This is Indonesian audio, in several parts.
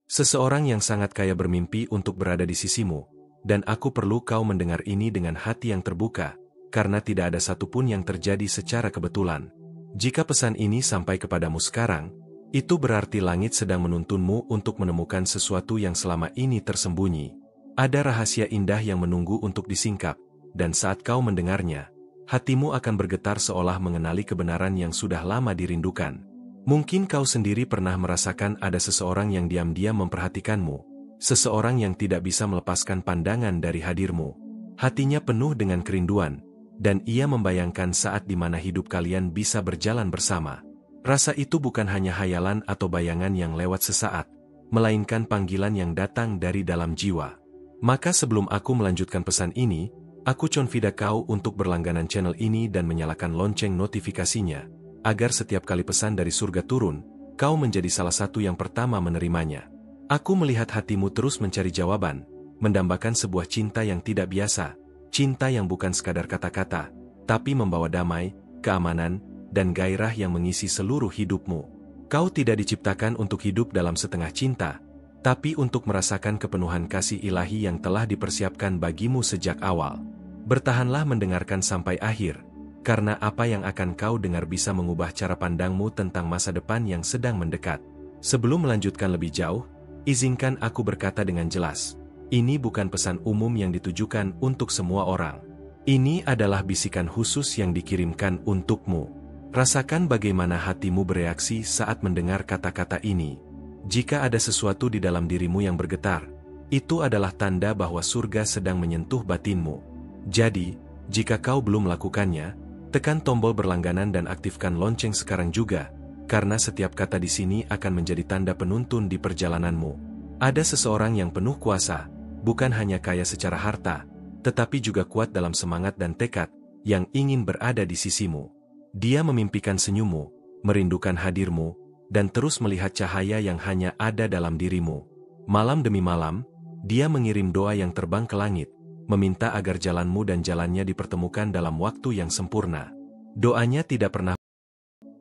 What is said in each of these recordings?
Seseorang yang sangat kaya bermimpi untuk berada di sisimu, dan aku perlu kau mendengar ini dengan hati yang terbuka, karena tidak ada satupun yang terjadi secara kebetulan. Jika pesan ini sampai kepadamu sekarang, itu berarti langit sedang menuntunmu untuk menemukan sesuatu yang selama ini tersembunyi. Ada rahasia indah yang menunggu untuk disingkap, dan saat kau mendengarnya, hatimu akan bergetar seolah mengenali kebenaran yang sudah lama dirindukan. Mungkin kau sendiri pernah merasakan ada seseorang yang diam-diam memperhatikanmu, seseorang yang tidak bisa melepaskan pandangan dari hadirmu. Hatinya penuh dengan kerinduan, dan ia membayangkan saat di mana hidup kalian bisa berjalan bersama. Rasa itu bukan hanya hayalan atau bayangan yang lewat sesaat, melainkan panggilan yang datang dari dalam jiwa. Maka sebelum aku melanjutkan pesan ini, aku convida kau untuk berlangganan channel ini dan menyalakan lonceng notifikasinya, agar setiap kali pesan dari surga turun, kau menjadi salah satu yang pertama menerimanya. Aku melihat hatimu terus mencari jawaban, mendambakan sebuah cinta yang tidak biasa, cinta yang bukan sekadar kata-kata, tapi membawa damai, keamanan, dan gairah yang mengisi seluruh hidupmu. Kau tidak diciptakan untuk hidup dalam setengah cinta, tapi untuk merasakan kepenuhan kasih ilahi yang telah dipersiapkan bagimu sejak awal. Bertahanlah mendengarkan sampai akhir, karena apa yang akan kau dengar bisa mengubah cara pandangmu tentang masa depan yang sedang mendekat. Sebelum melanjutkan lebih jauh, izinkan aku berkata dengan jelas. Ini bukan pesan umum yang ditujukan untuk semua orang. Ini adalah bisikan khusus yang dikirimkan untukmu. Rasakan bagaimana hatimu bereaksi saat mendengar kata-kata ini. Jika ada sesuatu di dalam dirimu yang bergetar, itu adalah tanda bahwa surga sedang menyentuh batinmu. Jadi, jika kau belum melakukannya, tekan tombol berlangganan dan aktifkan lonceng sekarang juga, karena setiap kata di sini akan menjadi tanda penuntun di perjalananmu. Ada seseorang yang penuh kuasa, bukan hanya kaya secara harta, tetapi juga kuat dalam semangat dan tekad, yang ingin berada di sisimu. Dia memimpikan senyummu, merindukan hadirmu, dan terus melihat cahaya yang hanya ada dalam dirimu. Malam demi malam, dia mengirim doa yang terbang ke langit, meminta agar jalanmu dan jalannya dipertemukan dalam waktu yang sempurna. Doanya tidak pernah,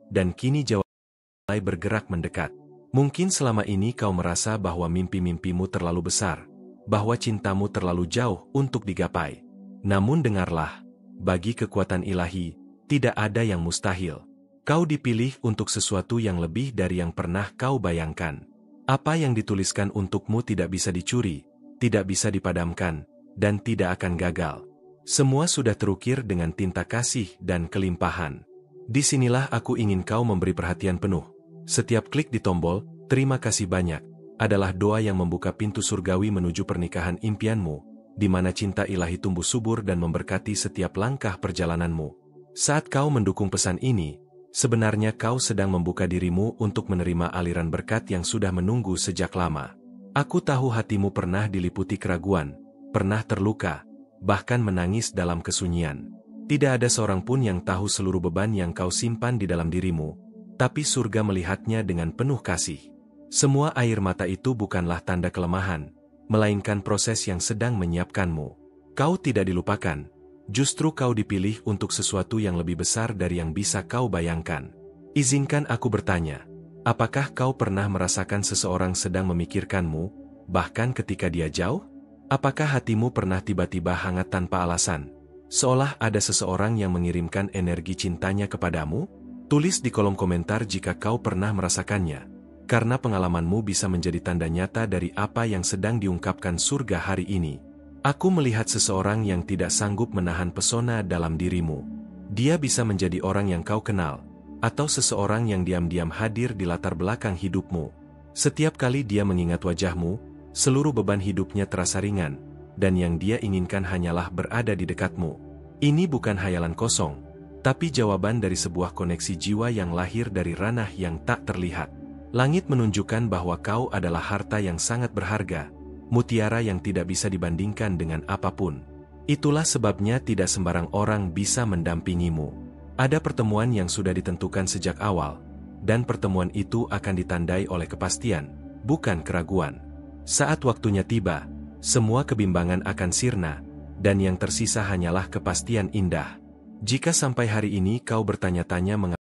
dan kini jawabannya mulai bergerak mendekat. Mungkin selama ini kau merasa bahwa mimpi-mimpimu terlalu besar, bahwa cintamu terlalu jauh untuk digapai. Namun dengarlah, bagi kekuatan ilahi, tidak ada yang mustahil. Kau dipilih untuk sesuatu yang lebih dari yang pernah kau bayangkan. Apa yang dituliskan untukmu tidak bisa dicuri, tidak bisa dipadamkan, dan tidak akan gagal. Semua sudah terukir dengan tinta kasih dan kelimpahan. Disinilah aku ingin kau memberi perhatian penuh. Setiap klik di tombol, terima kasih banyak, adalah doa yang membuka pintu surgawi menuju pernikahan impianmu, di mana cinta ilahi tumbuh subur dan memberkati setiap langkah perjalananmu. Saat kau mendukung pesan ini, sebenarnya kau sedang membuka dirimu untuk menerima aliran berkat yang sudah menunggu sejak lama. Aku tahu hatimu pernah diliputi keraguan, pernah terluka, bahkan menangis dalam kesunyian. Tidak ada seorang pun yang tahu seluruh beban yang kau simpan di dalam dirimu, tapi surga melihatnya dengan penuh kasih. Semua air mata itu bukanlah tanda kelemahan, melainkan proses yang sedang menyiapkanmu. Kau tidak dilupakan, justru kau dipilih untuk sesuatu yang lebih besar dari yang bisa kau bayangkan. Izinkan aku bertanya, apakah kau pernah merasakan seseorang sedang memikirkanmu, bahkan ketika dia jauh? Apakah hatimu pernah tiba-tiba hangat tanpa alasan, seolah ada seseorang yang mengirimkan energi cintanya kepadamu? Tulis di kolom komentar jika kau pernah merasakannya, karena pengalamanmu bisa menjadi tanda nyata dari apa yang sedang diungkapkan surga hari ini. Aku melihat seseorang yang tidak sanggup menahan pesona dalam dirimu. Dia bisa menjadi orang yang kau kenal, atau seseorang yang diam-diam hadir di latar belakang hidupmu. Setiap kali dia mengingat wajahmu, seluruh beban hidupnya terasa ringan, dan yang dia inginkan hanyalah berada di dekatmu. Ini bukan hayalan kosong, tapi jawaban dari sebuah koneksi jiwa yang lahir dari ranah yang tak terlihat. Langit menunjukkan bahwa kau adalah harta yang sangat berharga, mutiara yang tidak bisa dibandingkan dengan apapun. Itulah sebabnya tidak sembarang orang bisa mendampingimu. Ada pertemuan yang sudah ditentukan sejak awal, dan pertemuan itu akan ditandai oleh kepastian, bukan keraguan. Saat waktunya tiba, semua kebimbangan akan sirna, dan yang tersisa hanyalah kepastian indah. Jika sampai hari ini kau bertanya-tanya mengapa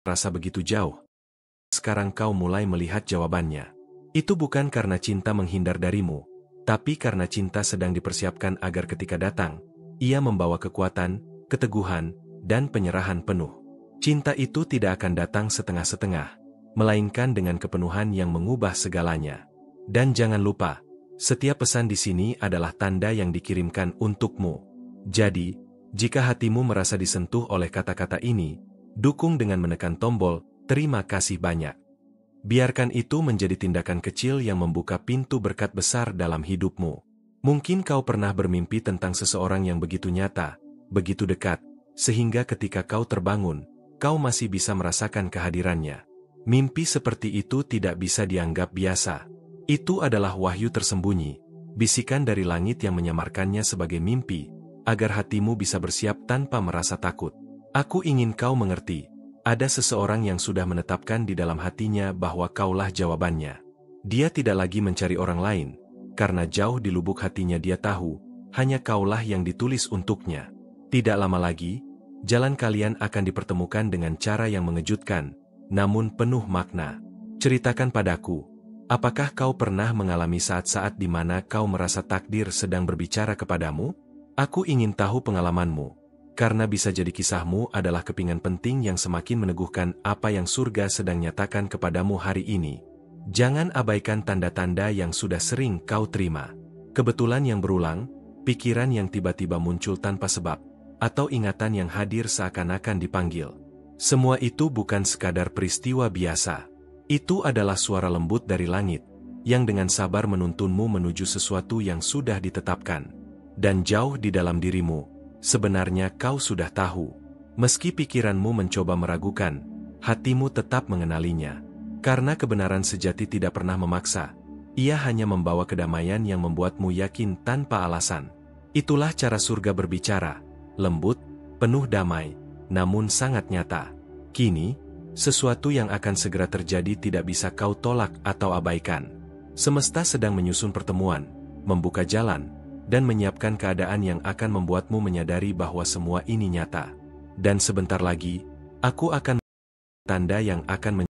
rasa begitu jauh, sekarang kau mulai melihat jawabannya. Itu bukan karena cinta menghindar darimu, tapi karena cinta sedang dipersiapkan agar ketika datang, ia membawa kekuatan, keteguhan, dan penyerahan penuh. Cinta itu tidak akan datang setengah-setengah, melainkan dengan kepenuhan yang mengubah segalanya. Dan jangan lupa, setiap pesan di sini adalah tanda yang dikirimkan untukmu. Jadi, jika hatimu merasa disentuh oleh kata-kata ini, dukung dengan menekan tombol "Terima kasih banyak". Biarkan itu menjadi tindakan kecil yang membuka pintu berkat besar dalam hidupmu. Mungkin kau pernah bermimpi tentang seseorang yang begitu nyata, begitu dekat, sehingga ketika kau terbangun, kau masih bisa merasakan kehadirannya. Mimpi seperti itu tidak bisa dianggap biasa. Itu adalah wahyu tersembunyi, bisikan dari langit yang menyamarkannya sebagai mimpi, agar hatimu bisa bersiap tanpa merasa takut. Aku ingin kau mengerti. Ada seseorang yang sudah menetapkan di dalam hatinya bahwa kaulah jawabannya. Dia tidak lagi mencari orang lain, karena jauh di lubuk hatinya dia tahu, hanya kaulah yang ditulis untuknya. Tidak lama lagi, jalan kalian akan dipertemukan dengan cara yang mengejutkan, namun penuh makna. Ceritakan padaku, apakah kau pernah mengalami saat-saat di mana kau merasa takdir sedang berbicara kepadamu? Aku ingin tahu pengalamanmu. Karena bisa jadi kisahmu adalah kepingan penting yang semakin meneguhkan apa yang surga sedang nyatakan kepadamu hari ini. Jangan abaikan tanda-tanda yang sudah sering kau terima. Kebetulan yang berulang, pikiran yang tiba-tiba muncul tanpa sebab, atau ingatan yang hadir seakan-akan dipanggil. Semua itu bukan sekadar peristiwa biasa. Itu adalah suara lembut dari langit, yang dengan sabar menuntunmu menuju sesuatu yang sudah ditetapkan. Dan jauh di dalam dirimu, sebenarnya kau sudah tahu. Meski pikiranmu mencoba meragukan, hatimu tetap mengenalinya. Karena kebenaran sejati tidak pernah memaksa. Ia hanya membawa kedamaian yang membuatmu yakin tanpa alasan. Itulah cara surga berbicara, lembut, penuh damai, namun sangat nyata. Kini, sesuatu yang akan segera terjadi tidak bisa kau tolak atau abaikan. Semesta sedang menyusun pertemuan, membuka jalan, dan menyiapkan keadaan yang akan membuatmu menyadari bahwa semua ini nyata. Dan sebentar lagi, aku akan tanda yang akan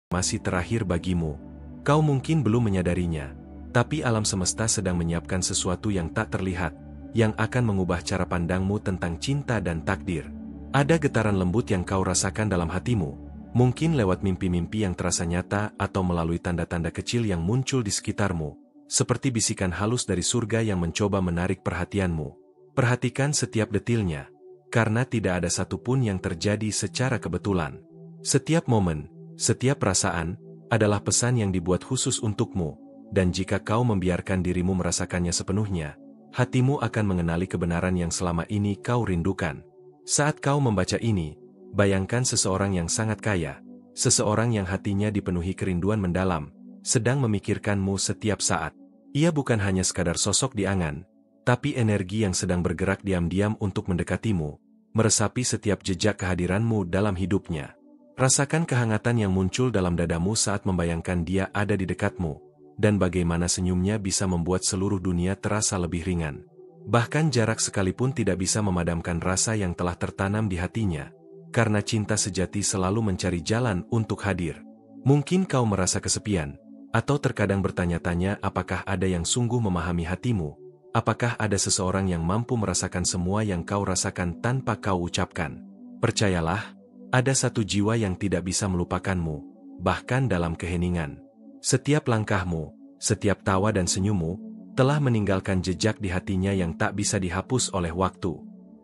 masih terakhir bagimu. Kau mungkin belum menyadarinya, tapi alam semesta sedang menyiapkan sesuatu yang tak terlihat, yang akan mengubah cara pandangmu tentang cinta dan takdir. Ada getaran lembut yang kau rasakan dalam hatimu, mungkin lewat mimpi-mimpi yang terasa nyata atau melalui tanda-tanda kecil yang muncul di sekitarmu. Seperti bisikan halus dari surga yang mencoba menarik perhatianmu. Perhatikan setiap detilnya, karena tidak ada satupun yang terjadi secara kebetulan. Setiap momen, setiap perasaan, adalah pesan yang dibuat khusus untukmu, dan jika kau membiarkan dirimu merasakannya sepenuhnya, hatimu akan mengenali kebenaran yang selama ini kau rindukan. Saat kau membaca ini, bayangkan seseorang yang sangat kaya, seseorang yang hatinya dipenuhi kerinduan mendalam, sedang memikirkanmu setiap saat. Ia bukan hanya sekadar sosok di angan, tapi energi yang sedang bergerak diam-diam untuk mendekatimu, meresapi setiap jejak kehadiranmu dalam hidupnya. Rasakan kehangatan yang muncul dalam dadamu saat membayangkan dia ada di dekatmu, dan bagaimana senyumnya bisa membuat seluruh dunia terasa lebih ringan. Bahkan jarak sekalipun tidak bisa memadamkan rasa yang telah tertanam di hatinya, karena cinta sejati selalu mencari jalan untuk hadir. Mungkin kau merasa kesepian, atau terkadang bertanya-tanya apakah ada yang sungguh memahami hatimu, apakah ada seseorang yang mampu merasakan semua yang kau rasakan tanpa kau ucapkan. Percayalah, ada satu jiwa yang tidak bisa melupakanmu, bahkan dalam keheningan. Setiap langkahmu, setiap tawa dan senyummu, telah meninggalkan jejak di hatinya yang tak bisa dihapus oleh waktu.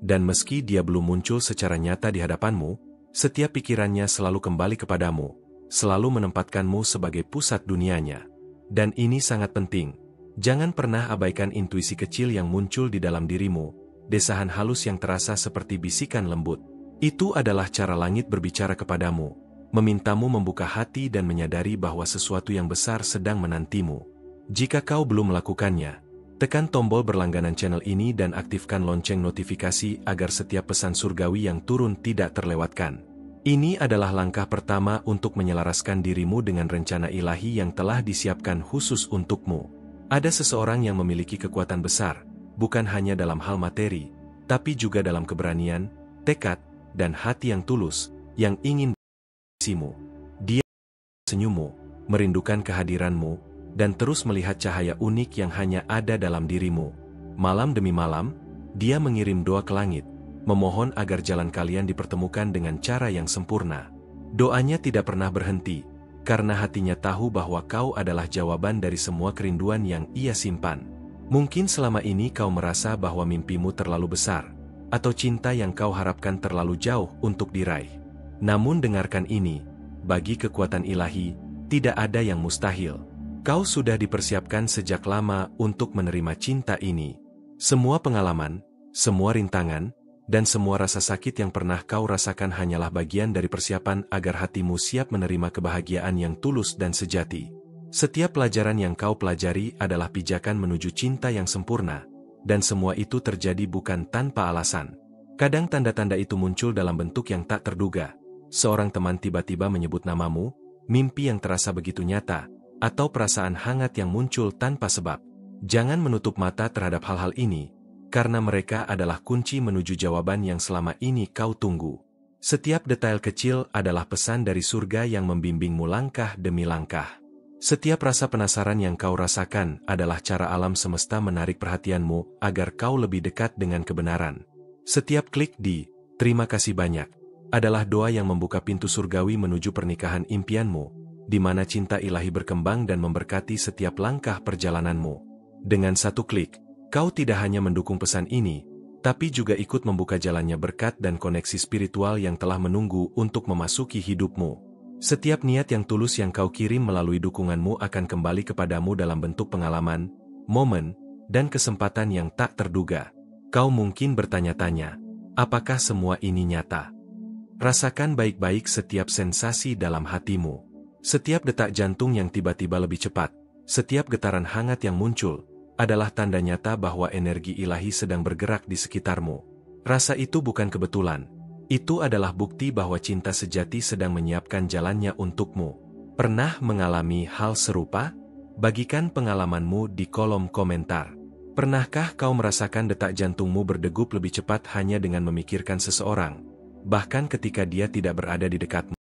Dan meski dia belum muncul secara nyata di hadapanmu, setiap pikirannya selalu kembali kepadamu, selalu menempatkanmu sebagai pusat dunianya. Dan ini sangat penting. Jangan pernah abaikan intuisi kecil yang muncul di dalam dirimu, desahan halus yang terasa seperti bisikan lembut. Itu adalah cara langit berbicara kepadamu, memintamu membuka hati dan menyadari bahwa sesuatu yang besar sedang menantimu. Jika kau belum melakukannya, tekan tombol berlangganan channel ini dan aktifkan lonceng notifikasi agar setiap pesan surgawi yang turun tidak terlewatkan. Ini adalah langkah pertama untuk menyelaraskan dirimu dengan rencana ilahi yang telah disiapkan khusus untukmu. Ada seseorang yang memiliki kekuatan besar, bukan hanya dalam hal materi, tapi juga dalam keberanian, tekad, dan hati yang tulus, yang ingin berisimu. Dia senyummu, merindukan kehadiranmu, dan terus melihat cahaya unik yang hanya ada dalam dirimu. Malam demi malam, dia mengirim doa ke langit, memohon agar jalan kalian dipertemukan dengan cara yang sempurna. Doanya tidak pernah berhenti, karena hatinya tahu bahwa kau adalah jawaban dari semua kerinduan yang ia simpan. Mungkin selama ini kau merasa bahwa mimpimu terlalu besar, atau cinta yang kau harapkan terlalu jauh untuk diraih. Namun dengarkan ini, bagi kekuatan ilahi, tidak ada yang mustahil. Kau sudah dipersiapkan sejak lama untuk menerima cinta ini. Semua pengalaman, semua rintangan, dan semua rasa sakit yang pernah kau rasakan hanyalah bagian dari persiapan agar hatimu siap menerima kebahagiaan yang tulus dan sejati. Setiap pelajaran yang kau pelajari adalah pijakan menuju cinta yang sempurna, dan semua itu terjadi bukan tanpa alasan. Kadang tanda-tanda itu muncul dalam bentuk yang tak terduga. Seorang teman tiba-tiba menyebut namamu, mimpi yang terasa begitu nyata, atau perasaan hangat yang muncul tanpa sebab. Jangan menutup mata terhadap hal-hal ini, karena mereka adalah kunci menuju jawaban yang selama ini kau tunggu. Setiap detail kecil adalah pesan dari surga yang membimbingmu langkah demi langkah. Setiap rasa penasaran yang kau rasakan adalah cara alam semesta menarik perhatianmu agar kau lebih dekat dengan kebenaran. Setiap klik di "terima kasih banyak" adalah doa yang membuka pintu surgawi menuju pernikahan impianmu, di mana cinta ilahi berkembang dan memberkati setiap langkah perjalananmu. Dengan satu klik, kau tidak hanya mendukung pesan ini, tapi juga ikut membuka jalannya berkat dan koneksi spiritual yang telah menunggu untuk memasuki hidupmu. Setiap niat yang tulus yang kau kirim melalui dukunganmu akan kembali kepadamu dalam bentuk pengalaman, momen, dan kesempatan yang tak terduga. Kau mungkin bertanya-tanya, apakah semua ini nyata? Rasakan baik-baik setiap sensasi dalam hatimu. Setiap detak jantung yang tiba-tiba lebih cepat, setiap getaran hangat yang muncul, adalah tanda nyata bahwa energi ilahi sedang bergerak di sekitarmu. Rasa itu bukan kebetulan. Itu adalah bukti bahwa cinta sejati sedang menyiapkan jalannya untukmu. Pernah mengalami hal serupa? Bagikan pengalamanmu di kolom komentar. Pernahkah kau merasakan detak jantungmu berdegup lebih cepat hanya dengan memikirkan seseorang, bahkan ketika dia tidak berada di dekatmu?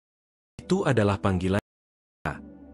Itu adalah panggilan,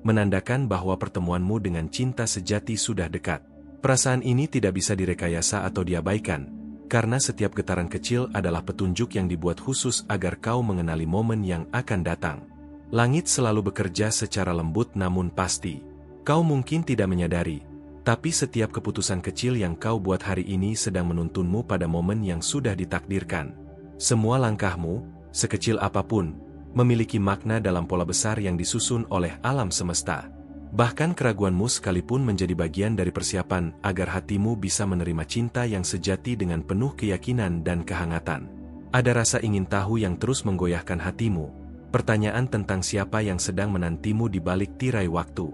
menandakan bahwa pertemuanmu dengan cinta sejati sudah dekat. Perasaan ini tidak bisa direkayasa atau diabaikan, karena setiap getaran kecil adalah petunjuk yang dibuat khusus agar kau mengenali momen yang akan datang. Langit selalu bekerja secara lembut namun pasti. Kau mungkin tidak menyadari, tapi setiap keputusan kecil yang kau buat hari ini sedang menuntunmu pada momen yang sudah ditakdirkan. Semua langkahmu, sekecil apapun, memiliki makna dalam pola besar yang disusun oleh alam semesta. Bahkan keraguanmu sekalipun menjadi bagian dari persiapan agar hatimu bisa menerima cinta yang sejati dengan penuh keyakinan dan kehangatan. Ada rasa ingin tahu yang terus menggoyahkan hatimu, pertanyaan tentang siapa yang sedang menantimu di balik tirai waktu.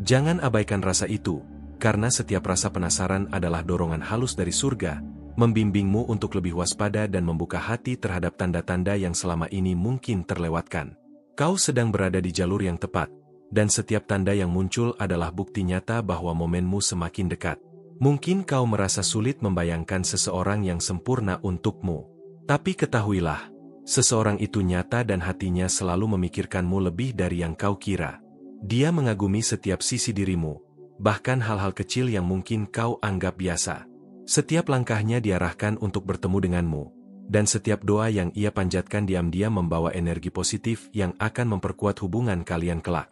Jangan abaikan rasa itu, karena setiap rasa penasaran adalah dorongan halus dari surga, membimbingmu untuk lebih waspada dan membuka hati terhadap tanda-tanda yang selama ini mungkin terlewatkan. Kau sedang berada di jalur yang tepat, dan setiap tanda yang muncul adalah bukti nyata bahwa momenmu semakin dekat. Mungkin kau merasa sulit membayangkan seseorang yang sempurna untukmu. Tapi ketahuilah, seseorang itu nyata dan hatinya selalu memikirkanmu lebih dari yang kau kira. Dia mengagumi setiap sisi dirimu, bahkan hal-hal kecil yang mungkin kau anggap biasa. Setiap langkahnya diarahkan untuk bertemu denganmu, dan setiap doa yang ia panjatkan diam-diam membawa energi positif yang akan memperkuat hubungan kalian kelak.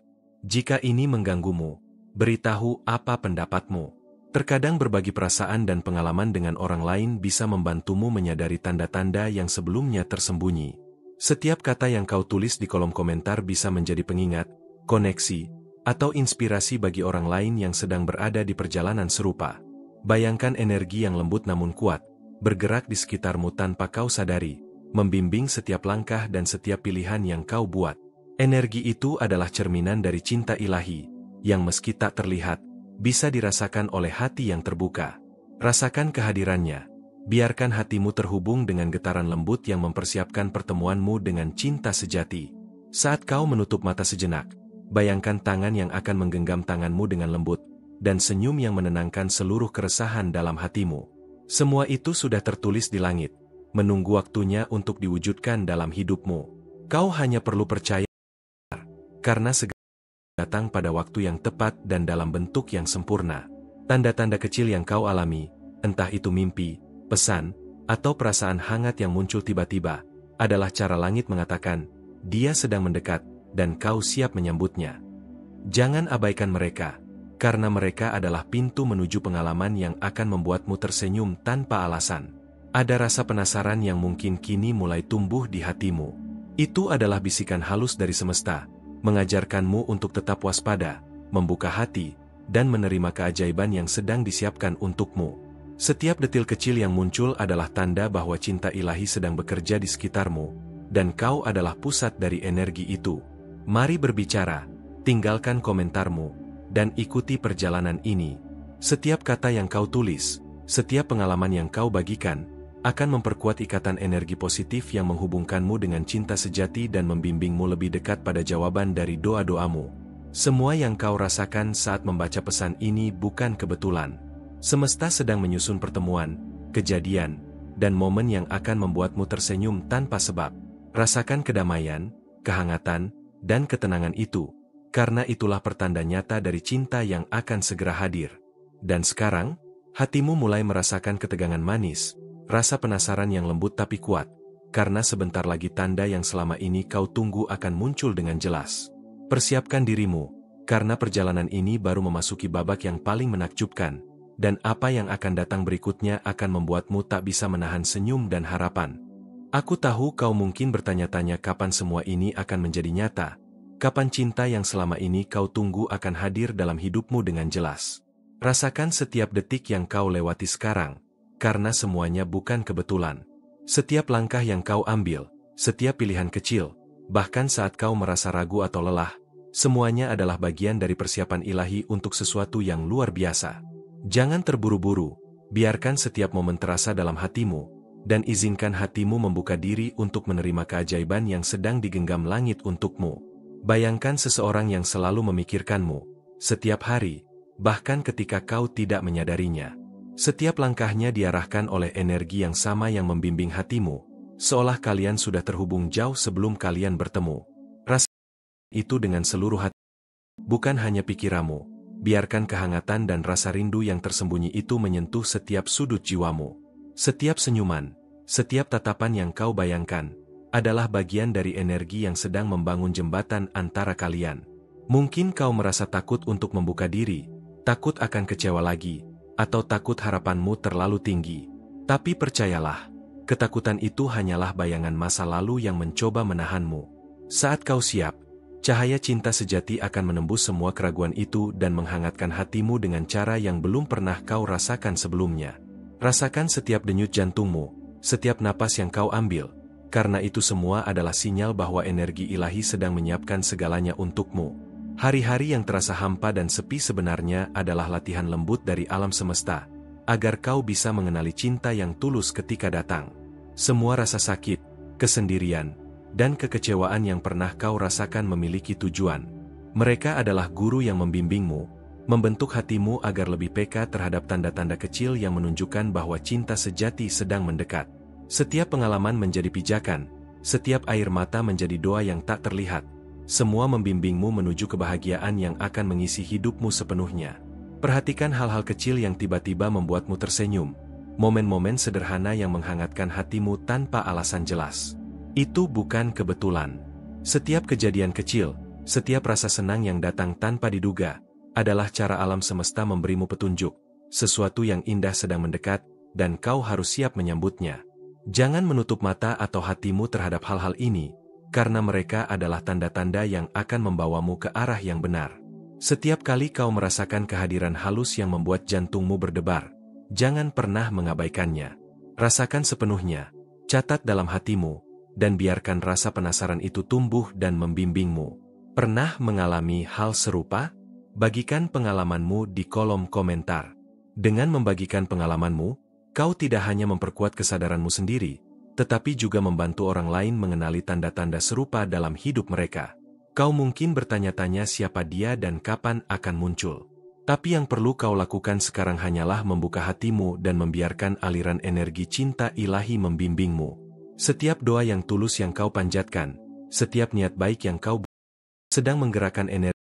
Jika ini mengganggumu, beritahu apa pendapatmu. Terkadang berbagi perasaan dan pengalaman dengan orang lain bisa membantumu menyadari tanda-tanda yang sebelumnya tersembunyi. Setiap kata yang kau tulis di kolom komentar bisa menjadi pengingat, koneksi, atau inspirasi bagi orang lain yang sedang berada di perjalanan serupa. Bayangkan energi yang lembut namun kuat, bergerak di sekitarmu tanpa kau sadari, membimbing setiap langkah dan setiap pilihan yang kau buat. Energi itu adalah cerminan dari cinta ilahi, yang meski tak terlihat, bisa dirasakan oleh hati yang terbuka. Rasakan kehadirannya, biarkan hatimu terhubung dengan getaran lembut yang mempersiapkan pertemuanmu dengan cinta sejati. Saat kau menutup mata sejenak, bayangkan tangan yang akan menggenggam tanganmu dengan lembut, dan senyum yang menenangkan seluruh keresahan dalam hatimu. Semua itu sudah tertulis di langit, menunggu waktunya untuk diwujudkan dalam hidupmu. Kau hanya perlu percaya, karena segala datang pada waktu yang tepat dan dalam bentuk yang sempurna. Tanda-tanda kecil yang kau alami, entah itu mimpi, pesan, atau perasaan hangat yang muncul tiba-tiba, adalah cara langit mengatakan, dia sedang mendekat, dan kau siap menyambutnya. Jangan abaikan mereka, karena mereka adalah pintu menuju pengalaman yang akan membuatmu tersenyum tanpa alasan. Ada rasa penasaran yang mungkin kini mulai tumbuh di hatimu. Itu adalah bisikan halus dari semesta, mengajarkanmu untuk tetap waspada, membuka hati, dan menerima keajaiban yang sedang disiapkan untukmu. Setiap detil kecil yang muncul adalah tanda bahwa cinta ilahi sedang bekerja di sekitarmu, dan kau adalah pusat dari energi itu. Mari berbicara, tinggalkan komentarmu, dan ikuti perjalanan ini. Setiap kata yang kau tulis, setiap pengalaman yang kau bagikan, akan memperkuat ikatan energi positif yang menghubungkanmu dengan cinta sejati dan membimbingmu lebih dekat pada jawaban dari doa-doamu. Semua yang kau rasakan saat membaca pesan ini bukan kebetulan. Semesta sedang menyusun pertemuan, kejadian, dan momen yang akan membuatmu tersenyum tanpa sebab. Rasakan kedamaian, kehangatan, dan ketenangan itu, karena itulah pertanda nyata dari cinta yang akan segera hadir. Dan sekarang, hatimu mulai merasakan ketegangan manis, rasa penasaran yang lembut tapi kuat, karena sebentar lagi tanda yang selama ini kau tunggu akan muncul dengan jelas. Persiapkan dirimu, karena perjalanan ini baru memasuki babak yang paling menakjubkan, dan apa yang akan datang berikutnya akan membuatmu tak bisa menahan senyum dan harapan. Aku tahu kau mungkin bertanya-tanya kapan semua ini akan menjadi nyata, kapan cinta yang selama ini kau tunggu akan hadir dalam hidupmu dengan jelas. Rasakan setiap detik yang kau lewati sekarang, karena semuanya bukan kebetulan. Setiap langkah yang kau ambil, setiap pilihan kecil, bahkan saat kau merasa ragu atau lelah, semuanya adalah bagian dari persiapan ilahi untuk sesuatu yang luar biasa. Jangan terburu-buru, biarkan setiap momen terasa dalam hatimu, dan izinkan hatimu membuka diri untuk menerima keajaiban yang sedang digenggam langit untukmu. Bayangkan seseorang yang selalu memikirkanmu, setiap hari, bahkan ketika kau tidak menyadarinya. Setiap langkahnya diarahkan oleh energi yang sama yang membimbing hatimu, seolah kalian sudah terhubung jauh sebelum kalian bertemu. Rasa itu dengan seluruh hati, bukan hanya pikiranmu. Biarkan kehangatan dan rasa rindu yang tersembunyi itu menyentuh setiap sudut jiwamu. Setiap senyuman, setiap tatapan yang kau bayangkan, adalah bagian dari energi yang sedang membangun jembatan antara kalian. Mungkin kau merasa takut untuk membuka diri, takut akan kecewa lagi, atau takut harapanmu terlalu tinggi. Tapi percayalah, ketakutan itu hanyalah bayangan masa lalu yang mencoba menahanmu. Saat kau siap, cahaya cinta sejati akan menembus semua keraguan itu dan menghangatkan hatimu dengan cara yang belum pernah kau rasakan sebelumnya. Rasakan setiap denyut jantungmu, setiap napas yang kau ambil, karena itu semua adalah sinyal bahwa energi ilahi sedang menyiapkan segalanya untukmu. Hari-hari yang terasa hampa dan sepi sebenarnya adalah latihan lembut dari alam semesta, agar kau bisa mengenali cinta yang tulus ketika datang. Semua rasa sakit, kesendirian, dan kekecewaan yang pernah kau rasakan memiliki tujuan. Mereka adalah guru yang membimbingmu, membentuk hatimu agar lebih peka terhadap tanda-tanda kecil yang menunjukkan bahwa cinta sejati sedang mendekat. Setiap pengalaman menjadi pijakan, setiap air mata menjadi doa yang tak terlihat. Semua membimbingmu menuju kebahagiaan yang akan mengisi hidupmu sepenuhnya. Perhatikan hal-hal kecil yang tiba-tiba membuatmu tersenyum, momen-momen sederhana yang menghangatkan hatimu tanpa alasan jelas. Itu bukan kebetulan. Setiap kejadian kecil, setiap rasa senang yang datang tanpa diduga, adalah cara alam semesta memberimu petunjuk. Sesuatu yang indah sedang mendekat, dan kau harus siap menyambutnya. Jangan menutup mata atau hatimu terhadap hal-hal ini, karena mereka adalah tanda-tanda yang akan membawamu ke arah yang benar. Setiap kali kau merasakan kehadiran halus yang membuat jantungmu berdebar, jangan pernah mengabaikannya. Rasakan sepenuhnya, catat dalam hatimu, dan biarkan rasa penasaran itu tumbuh dan membimbingmu. Pernah mengalami hal serupa? Bagikan pengalamanmu di kolom komentar. Dengan membagikan pengalamanmu, kau tidak hanya memperkuat kesadaranmu sendiri, tetapi juga membantu orang lain mengenali tanda-tanda serupa dalam hidup mereka. Kau mungkin bertanya-tanya siapa dia dan kapan akan muncul. Tapi yang perlu kau lakukan sekarang hanyalah membuka hatimu dan membiarkan aliran energi cinta ilahi membimbingmu. Setiap doa yang tulus yang kau panjatkan, setiap niat baik yang kau sedang menggerakkan energi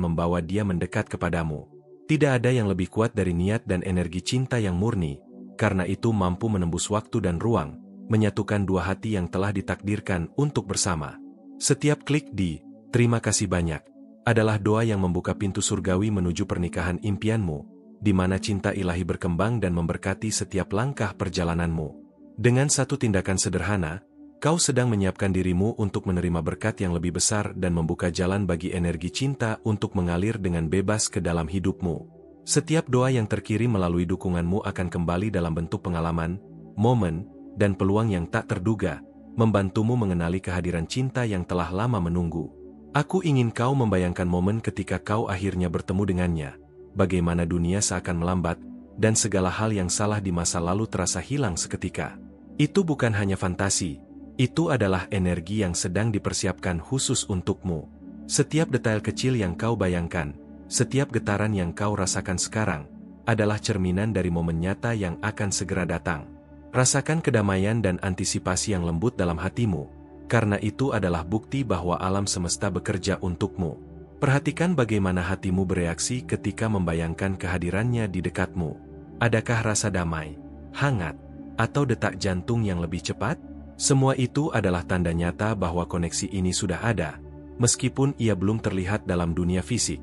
membawa dia mendekat kepadamu. Tidak ada yang lebih kuat dari niat dan energi cinta yang murni, karena itu mampu menembus waktu dan ruang, menyatukan dua hati yang telah ditakdirkan untuk bersama. Setiap klik di "Terima kasih banyak" adalah doa yang membuka pintu surgawi menuju pernikahan impianmu, di mana cinta ilahi berkembang dan memberkati setiap langkah perjalananmu. Dengan satu tindakan sederhana, kau sedang menyiapkan dirimu untuk menerima berkat yang lebih besar dan membuka jalan bagi energi cinta untuk mengalir dengan bebas ke dalam hidupmu. Setiap doa yang terkirim melalui dukunganmu akan kembali dalam bentuk pengalaman, momen, dan peluang yang tak terduga, membantumu mengenali kehadiran cinta yang telah lama menunggu. Aku ingin kau membayangkan momen ketika kau akhirnya bertemu dengannya, bagaimana dunia seakan melambat, dan segala hal yang salah di masa lalu terasa hilang seketika. Itu bukan hanya fantasi, itu adalah energi yang sedang dipersiapkan khusus untukmu. Setiap detail kecil yang kau bayangkan, setiap getaran yang kau rasakan sekarang, adalah cerminan dari momen nyata yang akan segera datang. Rasakan kedamaian dan antisipasi yang lembut dalam hatimu, karena itu adalah bukti bahwa alam semesta bekerja untukmu. Perhatikan bagaimana hatimu bereaksi ketika membayangkan kehadirannya di dekatmu. Adakah rasa damai, hangat, atau detak jantung yang lebih cepat? Semua itu adalah tanda nyata bahwa koneksi ini sudah ada, meskipun ia belum terlihat dalam dunia fisik.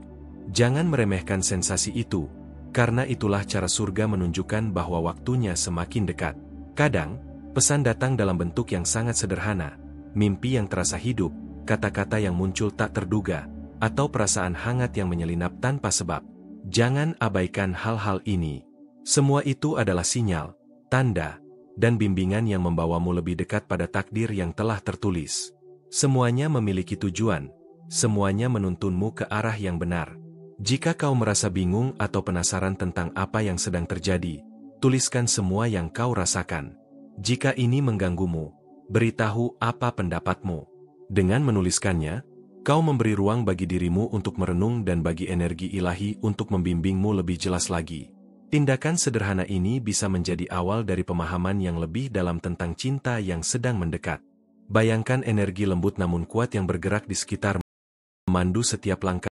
Jangan meremehkan sensasi itu, karena itulah cara surga menunjukkan bahwa waktunya semakin dekat. Kadang, pesan datang dalam bentuk yang sangat sederhana, mimpi yang terasa hidup, kata-kata yang muncul tak terduga, atau perasaan hangat yang menyelinap tanpa sebab. Jangan abaikan hal-hal ini. Semua itu adalah sinyal, tanda, dan bimbingan yang membawamu lebih dekat pada takdir yang telah tertulis. Semuanya memiliki tujuan, semuanya menuntunmu ke arah yang benar. Jika kau merasa bingung atau penasaran tentang apa yang sedang terjadi, tuliskan semua yang kau rasakan. Jika ini mengganggumu, beritahu apa pendapatmu. Dengan menuliskannya, kau memberi ruang bagi dirimu untuk merenung dan bagi energi ilahi untuk membimbingmu lebih jelas lagi. Tindakan sederhana ini bisa menjadi awal dari pemahaman yang lebih dalam tentang cinta yang sedang mendekat. Bayangkan energi lembut namun kuat yang bergerak di sekitarmu, memandu setiap langkah,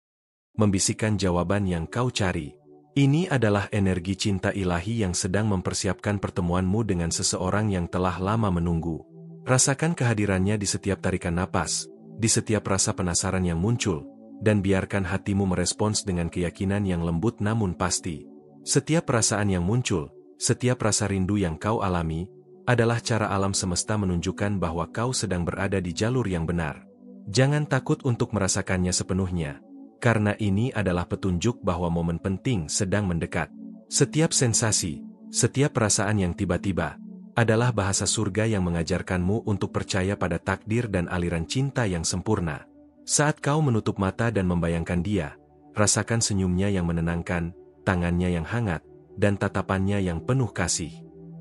membisikkan jawaban yang kau cari. Ini adalah energi cinta ilahi yang sedang mempersiapkan pertemuanmu dengan seseorang yang telah lama menunggu. Rasakan kehadirannya di setiap tarikan napas, di setiap rasa penasaran yang muncul, dan biarkan hatimu merespons dengan keyakinan yang lembut namun pasti. Setiap perasaan yang muncul, setiap rasa rindu yang kau alami, adalah cara alam semesta menunjukkan bahwa kau sedang berada di jalur yang benar. Jangan takut untuk merasakannya sepenuhnya, karena ini adalah petunjuk bahwa momen penting sedang mendekat. Setiap sensasi, setiap perasaan yang tiba-tiba, adalah bahasa surga yang mengajarkanmu untuk percaya pada takdir dan aliran cinta yang sempurna. Saat kau menutup mata dan membayangkan dia, rasakan senyumnya yang menenangkan, tangannya yang hangat, dan tatapannya yang penuh kasih.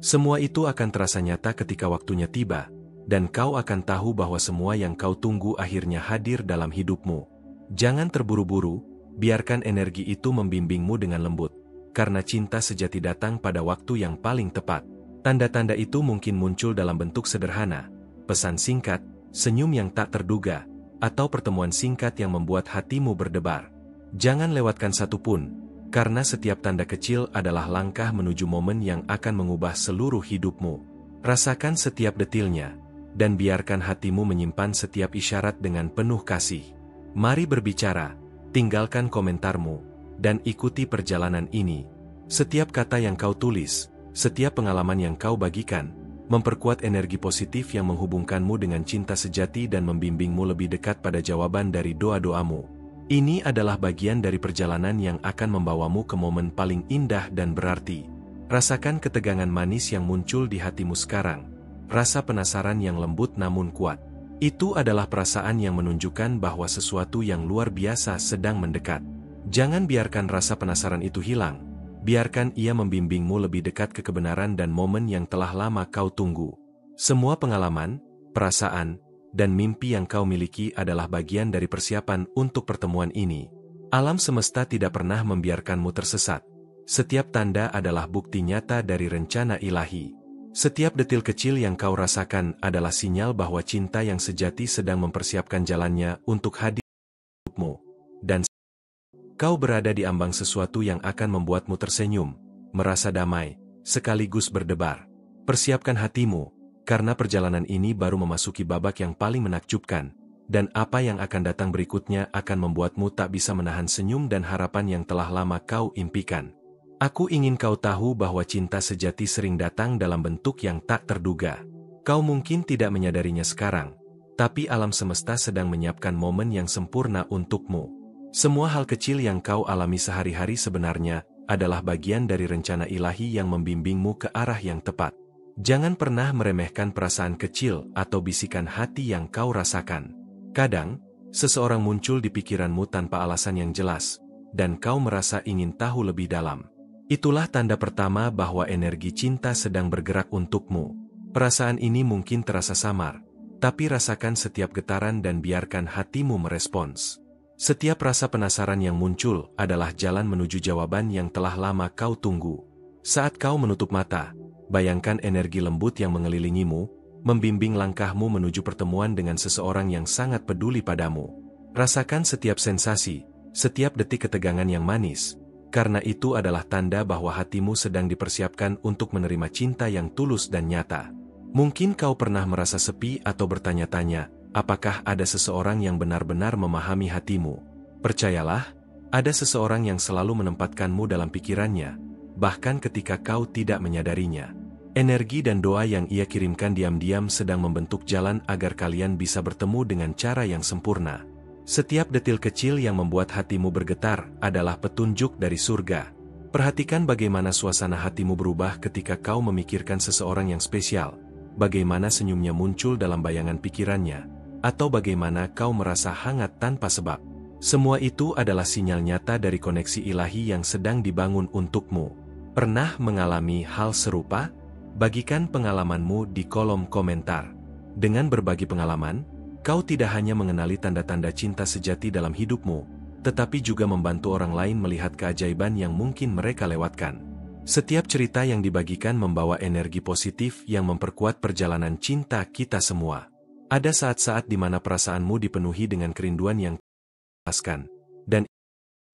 Semua itu akan terasa nyata ketika waktunya tiba, dan kau akan tahu bahwa semua yang kau tunggu akhirnya hadir dalam hidupmu. Jangan terburu-buru, biarkan energi itu membimbingmu dengan lembut, karena cinta sejati datang pada waktu yang paling tepat. Tanda-tanda itu mungkin muncul dalam bentuk sederhana, pesan singkat, senyum yang tak terduga, atau pertemuan singkat yang membuat hatimu berdebar. Jangan lewatkan satupun, karena setiap tanda kecil adalah langkah menuju momen yang akan mengubah seluruh hidupmu. Rasakan setiap detilnya, dan biarkan hatimu menyimpan setiap isyarat dengan penuh kasih. Mari berbicara, tinggalkan komentarmu, dan ikuti perjalanan ini. Setiap kata yang kau tulis, setiap pengalaman yang kau bagikan, memperkuat energi positif yang menghubungkanmu dengan cinta sejati dan membimbingmu lebih dekat pada jawaban dari doa-doamu. Ini adalah bagian dari perjalanan yang akan membawamu ke momen paling indah dan berarti. Rasakan ketegangan manis yang muncul di hatimu sekarang. Rasa penasaran yang lembut namun kuat. Itu adalah perasaan yang menunjukkan bahwa sesuatu yang luar biasa sedang mendekat. Jangan biarkan rasa penasaran itu hilang. Biarkan ia membimbingmu lebih dekat ke kebenaran dan momen yang telah lama kau tunggu. Semua pengalaman, perasaan, dan mimpi yang kau miliki adalah bagian dari persiapan untuk pertemuan ini. Alam semesta tidak pernah membiarkanmu tersesat. Setiap tanda adalah bukti nyata dari rencana ilahi. Setiap detil kecil yang kau rasakan adalah sinyal bahwa cinta yang sejati sedang mempersiapkan jalannya untuk hadir untukmu. Dan Kau berada di ambang sesuatu yang akan membuatmu tersenyum, merasa damai, sekaligus berdebar. Persiapkan hatimu, karena perjalanan ini baru memasuki babak yang paling menakjubkan, dan apa yang akan datang berikutnya akan membuatmu tak bisa menahan senyum dan harapan yang telah lama kau impikan. Aku ingin kau tahu bahwa cinta sejati sering datang dalam bentuk yang tak terduga. Kau mungkin tidak menyadarinya sekarang, tapi alam semesta sedang menyiapkan momen yang sempurna untukmu. Semua hal kecil yang kau alami sehari-hari sebenarnya adalah bagian dari rencana ilahi yang membimbingmu ke arah yang tepat. Jangan pernah meremehkan perasaan kecil atau bisikan hati yang kau rasakan. Kadang, seseorang muncul di pikiranmu tanpa alasan yang jelas, dan kau merasa ingin tahu lebih dalam. Itulah tanda pertama bahwa energi cinta sedang bergerak untukmu. Perasaan ini mungkin terasa samar, tapi rasakan setiap getaran dan biarkan hatimu merespons. Setiap rasa penasaran yang muncul adalah jalan menuju jawaban yang telah lama kau tunggu. Saat kau menutup mata, bayangkan energi lembut yang mengelilingimu, membimbing langkahmu menuju pertemuan dengan seseorang yang sangat peduli padamu. Rasakan setiap sensasi, setiap detik ketegangan yang manis, karena itu adalah tanda bahwa hatimu sedang dipersiapkan untuk menerima cinta yang tulus dan nyata. Mungkin kau pernah merasa sepi atau bertanya-tanya, apakah ada seseorang yang benar-benar memahami hatimu? Percayalah, ada seseorang yang selalu menempatkanmu dalam pikirannya, bahkan ketika kau tidak menyadarinya. Energi dan doa yang ia kirimkan diam-diam sedang membentuk jalan agar kalian bisa bertemu dengan cara yang sempurna. Setiap detil kecil yang membuat hatimu bergetar adalah petunjuk dari surga. Perhatikan bagaimana suasana hatimu berubah ketika kau memikirkan seseorang yang spesial, bagaimana senyumnya muncul dalam bayangan pikirannya, atau bagaimana kau merasa hangat tanpa sebab. Semua itu adalah sinyal nyata dari koneksi ilahi yang sedang dibangun untukmu. Pernah mengalami hal serupa? Bagikan pengalamanmu di kolom komentar. Dengan berbagi pengalaman, kau tidak hanya mengenali tanda-tanda cinta sejati dalam hidupmu, tetapi juga membantu orang lain melihat keajaiban yang mungkin mereka lewatkan. Setiap cerita yang dibagikan membawa energi positif yang memperkuat perjalanan cinta kita semua. Ada saat-saat di mana perasaanmu dipenuhi dengan kerinduan yang memuaskan, dan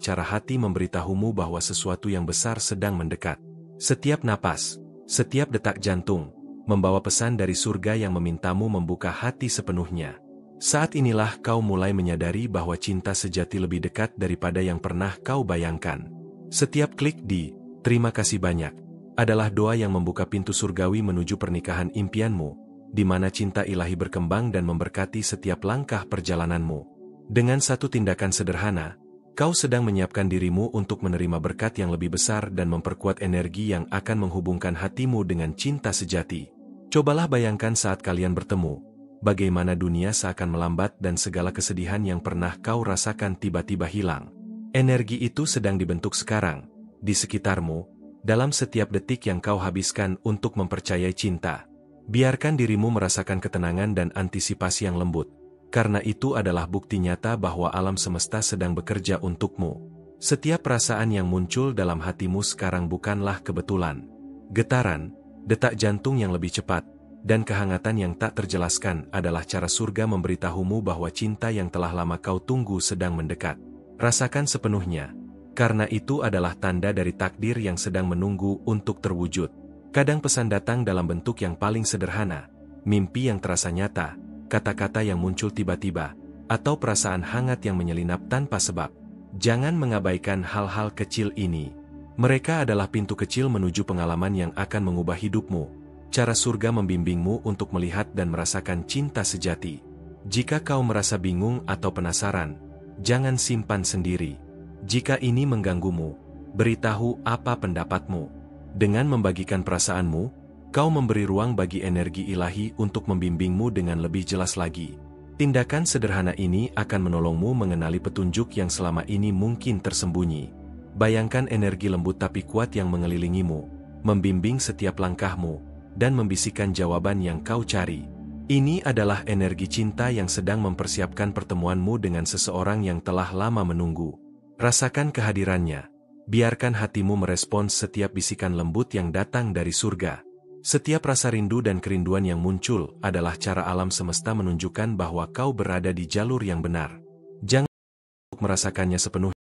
cara hati memberitahumu bahwa sesuatu yang besar sedang mendekat. Setiap napas, setiap detak jantung, membawa pesan dari surga yang memintamu membuka hati sepenuhnya. Saat inilah kau mulai menyadari bahwa cinta sejati lebih dekat daripada yang pernah kau bayangkan. Setiap klik di "Terima kasih banyak" adalah doa yang membuka pintu surgawi menuju pernikahan impianmu, di mana cinta ilahi berkembang dan memberkati setiap langkah perjalananmu. Dengan satu tindakan sederhana, kau sedang menyiapkan dirimu untuk menerima berkat yang lebih besar dan memperkuat energi yang akan menghubungkan hatimu dengan cinta sejati. Cobalah bayangkan saat kalian bertemu, bagaimana dunia seakan melambat dan segala kesedihan yang pernah kau rasakan tiba-tiba hilang. Energi itu sedang dibentuk sekarang, di sekitarmu, dalam setiap detik yang kau habiskan untuk mempercayai cinta. Biarkan dirimu merasakan ketenangan dan antisipasi yang lembut, karena itu adalah bukti nyata bahwa alam semesta sedang bekerja untukmu. Setiap perasaan yang muncul dalam hatimu sekarang bukanlah kebetulan. Getaran, detak jantung yang lebih cepat, dan kehangatan yang tak terjelaskan adalah cara surga memberitahumu bahwa cinta yang telah lama kau tunggu sedang mendekat. Rasakan sepenuhnya, karena itu adalah tanda dari takdir yang sedang menunggu untuk terwujud. Kadang pesan datang dalam bentuk yang paling sederhana, mimpi yang terasa nyata, kata-kata yang muncul tiba-tiba, atau perasaan hangat yang menyelinap tanpa sebab. Jangan mengabaikan hal-hal kecil ini. Mereka adalah pintu kecil menuju pengalaman yang akan mengubah hidupmu. Cara surga membimbingmu untuk melihat dan merasakan cinta sejati. Jika kau merasa bingung atau penasaran, jangan simpan sendiri. Jika ini mengganggumu, beritahu apa pendapatmu. Dengan membagikan perasaanmu, kau memberi ruang bagi energi ilahi untuk membimbingmu dengan lebih jelas lagi. Tindakan sederhana ini akan menolongmu mengenali petunjuk yang selama ini mungkin tersembunyi. Bayangkan energi lembut tapi kuat yang mengelilingimu, membimbing setiap langkahmu, dan membisikkan jawaban yang kau cari. Ini adalah energi cinta yang sedang mempersiapkan pertemuanmu dengan seseorang yang telah lama menunggu. Rasakan kehadirannya. Biarkan hatimu merespons setiap bisikan lembut yang datang dari surga. Setiap rasa rindu dan kerinduan yang muncul adalah cara alam semesta menunjukkan bahwa kau berada di jalur yang benar. Jangan merasakannya sepenuhnya,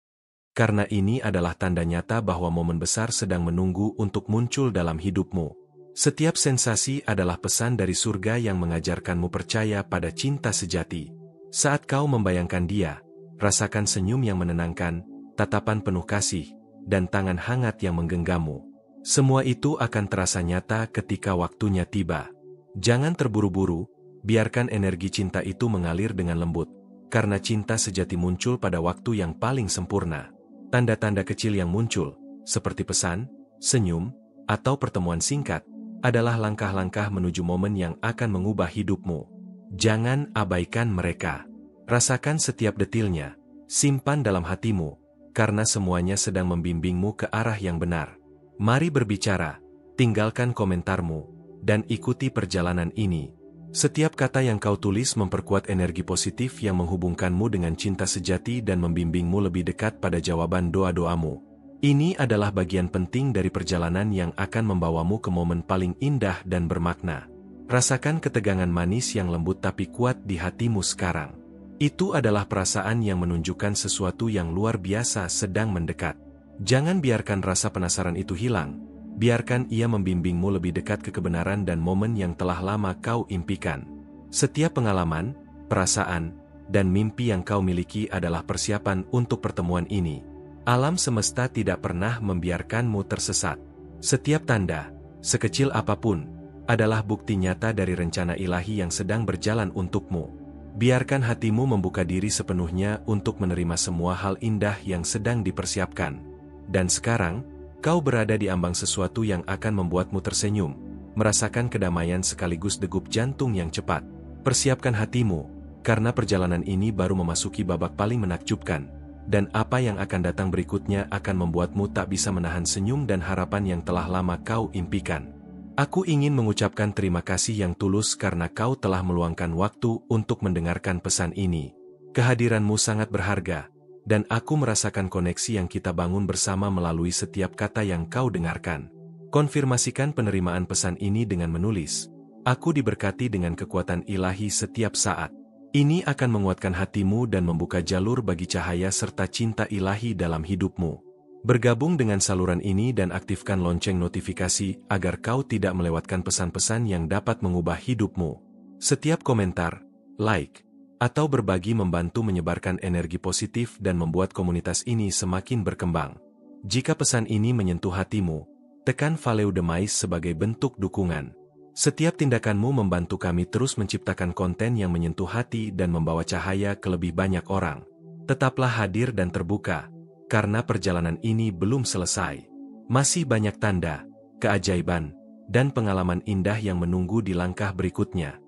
karena ini adalah tanda nyata bahwa momen besar sedang menunggu untuk muncul dalam hidupmu. Setiap sensasi adalah pesan dari surga yang mengajarkanmu percaya pada cinta sejati. Saat kau membayangkan dia, rasakan senyum yang menenangkan, tatapan penuh kasih, dan tangan hangat yang menggenggammu. Semua itu akan terasa nyata ketika waktunya tiba. Jangan terburu-buru, biarkan energi cinta itu mengalir dengan lembut, karena cinta sejati muncul pada waktu yang paling sempurna. Tanda-tanda kecil yang muncul, seperti pesan, senyum, atau pertemuan singkat, adalah langkah-langkah menuju momen yang akan mengubah hidupmu. Jangan abaikan mereka. Rasakan setiap detilnya, simpan dalam hatimu, karena semuanya sedang membimbingmu ke arah yang benar. Mari berbicara, tinggalkan komentarmu, dan ikuti perjalanan ini. Setiap kata yang kau tulis memperkuat energi positif yang menghubungkanmu dengan cinta sejati dan membimbingmu lebih dekat pada jawaban doa-doamu. Ini adalah bagian penting dari perjalanan yang akan membawamu ke momen paling indah dan bermakna. Rasakan ketegangan manis yang lembut tapi kuat di hatimu sekarang. Itu adalah perasaan yang menunjukkan sesuatu yang luar biasa sedang mendekat. Jangan biarkan rasa penasaran itu hilang. Biarkan ia membimbingmu lebih dekat ke kebenaran dan momen yang telah lama kau impikan. Setiap pengalaman, perasaan, dan mimpi yang kau miliki adalah persiapan untuk pertemuan ini. Alam semesta tidak pernah membiarkanmu tersesat. Setiap tanda, sekecil apapun, adalah bukti nyata dari rencana ilahi yang sedang berjalan untukmu. Biarkan hatimu membuka diri sepenuhnya untuk menerima semua hal indah yang sedang dipersiapkan. Dan sekarang, kau berada di ambang sesuatu yang akan membuatmu tersenyum, merasakan kedamaian sekaligus degup jantung yang cepat. Persiapkan hatimu, karena perjalanan ini baru memasuki babak paling menakjubkan, dan apa yang akan datang berikutnya akan membuatmu tak bisa menahan senyum dan harapan yang telah lama kau impikan. Aku ingin mengucapkan terima kasih yang tulus karena kau telah meluangkan waktu untuk mendengarkan pesan ini. Kehadiranmu sangat berharga, dan aku merasakan koneksi yang kita bangun bersama melalui setiap kata yang kau dengarkan. Konfirmasikan penerimaan pesan ini dengan menulis. Aku diberkati dengan kekuatan ilahi setiap saat. Ini akan menguatkan hatimu dan membuka jalur bagi cahaya serta cinta ilahi dalam hidupmu. Bergabung dengan saluran ini dan aktifkan lonceng notifikasi agar kau tidak melewatkan pesan-pesan yang dapat mengubah hidupmu. Setiap komentar, like, atau berbagi membantu menyebarkan energi positif dan membuat komunitas ini semakin berkembang. Jika pesan ini menyentuh hatimu, tekan Follow the Mais sebagai bentuk dukungan. Setiap tindakanmu membantu kami terus menciptakan konten yang menyentuh hati dan membawa cahaya ke lebih banyak orang. Tetaplah hadir dan terbuka, karena perjalanan ini belum selesai. Masih banyak tanda, keajaiban, dan pengalaman indah yang menunggu di langkah berikutnya.